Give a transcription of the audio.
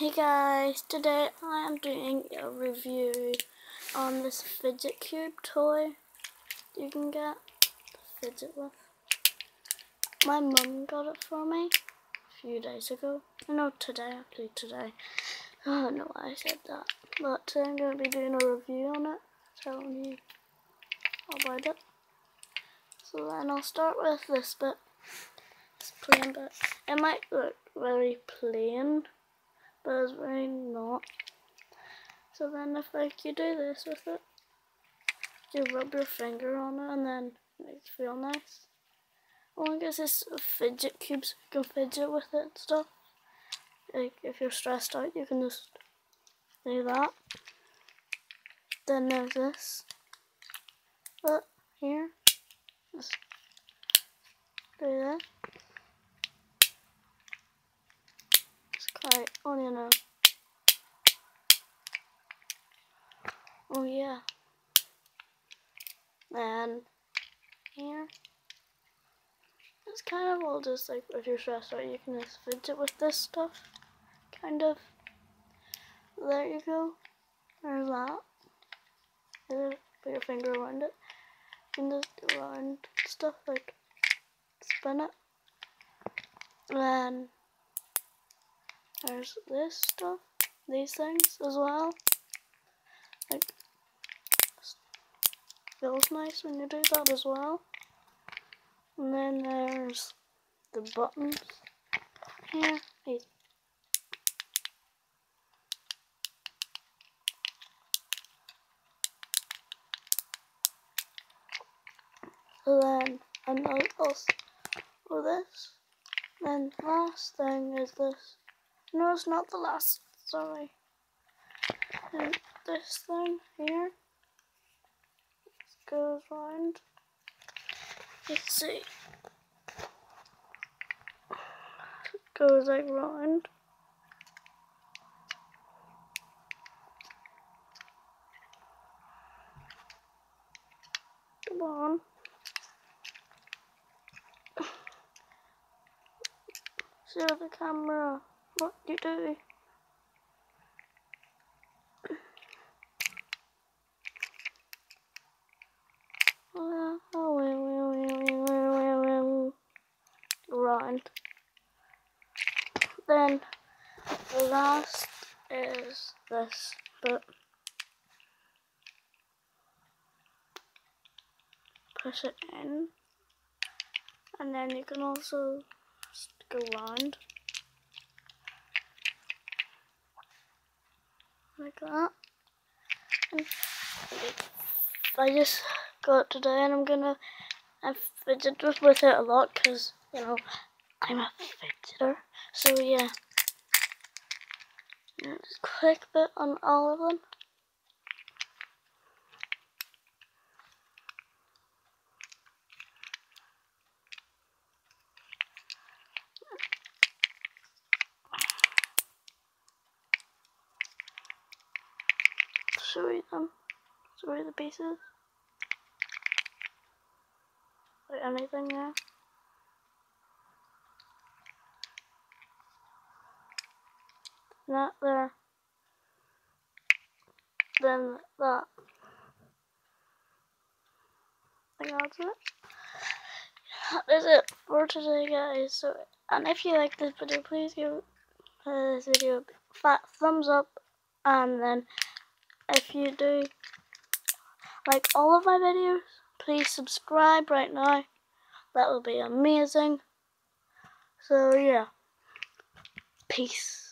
Hey guys, today I am doing a review on this Fidget Cube toy you can get to fidget with. My mum got it for me a few days ago. No, today. I don't know why I said that. But today I'm going to be doing a review on it, telling you about it. So then I'll start with this bit. This plain bit. It might look very plain, but it's really not. So then if you do this with it, you rub your finger on it and then it makes it feel nice. Well, I guess it's fidget cubes, you can fidget with it and stuff. Like if you're stressed out, you can just do that. Then there's this. But here, just do this. It's quite, Oh yeah. And here, it's kind of all just like if you're stressed out, you can just fidget with this stuff. Kind of. There you go. There's that. And put your finger around it. You can just do around stuff like spin it. And then there's this stuff. These things as well. Like, feels nice when you do that as well. And then there's the buttons here. These. So then, and also for this. Then last thing is this. No, it's not the last. Sorry. And this thing here goes round. Let's see. It goes like round. Come on. Show the camera what you do. Round. Then the last is this, but push it in, and then you can also just go round like that. And I just got it today, and I've fidgeted with it a lot because I'm a fidgeter. So yeah, just quick bit on all of them. Show you the pieces. Like anything there. That there. Then that. I think that's it. That is it for today, guys. So, and if you like this video, please give this video a fat thumbs up. And then, if you do like all of my videos, please subscribe right now. That would be amazing. So yeah, peace.